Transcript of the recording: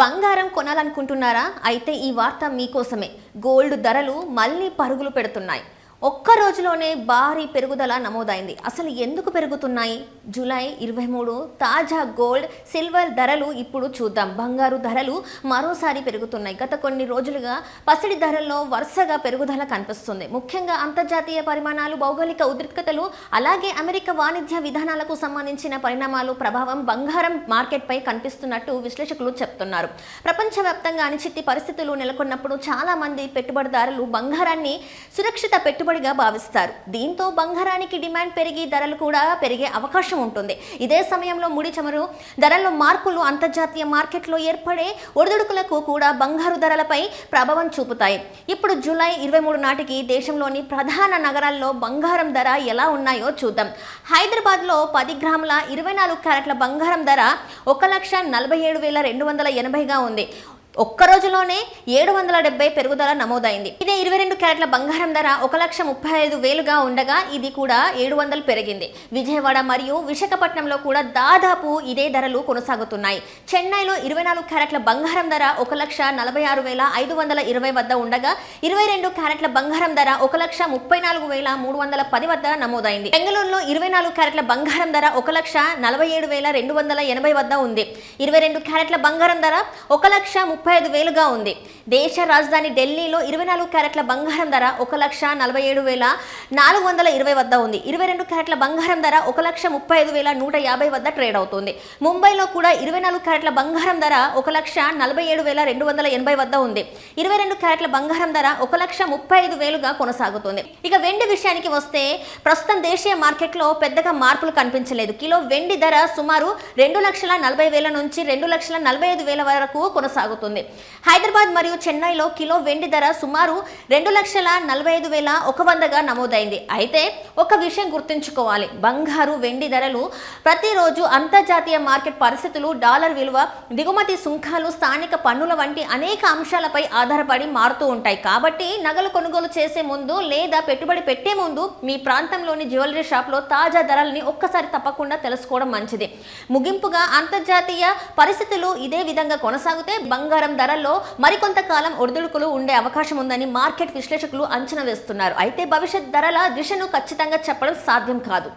బంగారం కొనాలనుకుంటున్నారా? అయితే ఈ వార్త మీకోసమే. గోల్డ్ ధరలు మళ్ళీ పరుగులు పెడుతున్నాయి. ఒక్క రోజులోనే భారీ పెరుగుదల నమోదైంది. అసలు ఎందుకు పెరుగుతున్నాయి? జూలై 23 తాజా గోల్డ్, సిల్వర్ ధరలు ఇప్పుడు చూద్దాం. బంగారు ధరలు మరోసారి పెరుగుతున్నాయి. గత కొన్ని రోజులుగా పసిడి ధరల్లో వరుసగా పెరుగుదల కనిపిస్తుంది. ముఖ్యంగా అంతర్జాతీయ పరిమాణాలు, భౌగోళిక ఉద్రిక్తతలు, అలాగే అమెరికా వాణిజ్య విధానాలకు సంబంధించిన పరిణామాలు ప్రభావం బంగారం మార్కెట్పై కనిపిస్తున్నట్టు విశ్లేషకులు చెప్తున్నారు. ప్రపంచవ్యాప్తంగా అనిశ్చిత పరిస్థితులు నెలకొన్నప్పుడు చాలా మంది పెట్టుబడిదారులు బంగారాన్ని సురక్షిత పెట్టుబడిగా భావిస్తారు. దీంతో బంగారానికి డిమాండ్ పెరిగి ధరలు కూడా పెరిగే అవకాశం ఉంటుంది. ఇదే సమయంలో ముడి చమురు ధరల్లో మార్పులు అంతర్జాతీయ మార్కెట్లో ఏర్పడే ఒడిదుడుకులకు కూడా బంగారు ధరలపై ప్రభావం చూపుతాయి. ఇప్పుడు జూలై 23 నాటికి దేశంలోని ప్రధాన నగరాల్లో బంగారం ధర ఎలా ఉన్నాయో చూద్దాం. హైదరాబాద్లో 10 గ్రాముల 24 క్యారెట్ల బంగారం ధర 1,47,280గా ఉంది. ఒక్క రోజులోనే 770 పెరుగుదల నమోదైంది. ఇదే 22 క్యారెట్ల బంగారం ధర 1,35,000గా ఉండగా ఇది కూడా 700 పెరిగింది. విజయవాడ మరియు విశాఖపట్నంలో కూడా దాదాపు ఇదే ధరలు కొనసాగుతున్నాయి. చెన్నైలో 24 క్యారెట్ల బంగారం ధర 1,46,520 వద్ద ఉండగా 22 క్యారెట్ల బంగారం ధర 1,34,310 వద్ద నమోదైంది. బెంగళూరులో 24 క్యారెట్ల బంగారం ధర 1,47,280 వద్ద ఉంది. 22 క్యారెట్ల బంగారం ధర 1,35,000గా ఉంది. దేశ రాజధాని ఢిల్లీలో 24 క్యారెట్ల బంగారం ధర 1,47,420 వద్ద ఉంది. 22 క్యారెట్ల బంగారం ధర 1,35,150 వద్ద ట్రేడ్ అవుతుంది. ముంబైలో కూడా 24 క్యారెట్ల బంగారం ధర 1,47,280 వద్ద ఉంది. 22 క్యారెట్ల బంగారం ధర 1,35,000గా కొనసాగుతుంది. ఇక వెండి విషయానికి వస్తే ప్రస్తుతం దేశీయ మార్కెట్లో పెద్దగా మార్పులు కనిపించలేదు. కిలో వెండి ధర సుమారు 2,40,000 నుంచి 2,45,000 వరకు కొనసాగుతుంది. హైదరాబాద్ మరియు చెన్నైలో కిలో వెండి ధర సుమారు 2,45,100గా నమోదైంది. అయితే ఒక విషయం గుర్తుంచుకోవాలి, బంగారు వెండి ధరలు ప్రతిరోజు అంతర్జాతీయ మార్కెట్ పరిస్థితులు, డాలర్ విలువ, దిగుమతి సుంకాలు, స్థానిక పన్నుల వంటి అనేక అంశాలపై ఆధారపడి మారుతూ ఉంటాయి. కాబట్టి నగలు కొనుగోలు చేసే ముందు లేదా పెట్టుబడి పెట్టే ముందు మీ ప్రాంతంలోని జ్యువెలరీ షాప్లో తాజా ధరలని ఒక్కసారి తప్పకుండా తెలుసుకోవడం మంచిది. ముగింపుగా అంతర్జాతీయ పరిస్థితులు ఇదే విధంగా కొనసాగితే బంగారం ధరల్లో మరికొంతకాలం ఒడిదుడుకులు ఉండే అవకాశం ఉందని మార్కెట్ విశ్లేషకులు అంచనా వేస్తున్నారు. అయితే భవిష్యత్ ధరల దిశను ఖచ్చితంగా చెప్పడం సాధ్యం కాదు.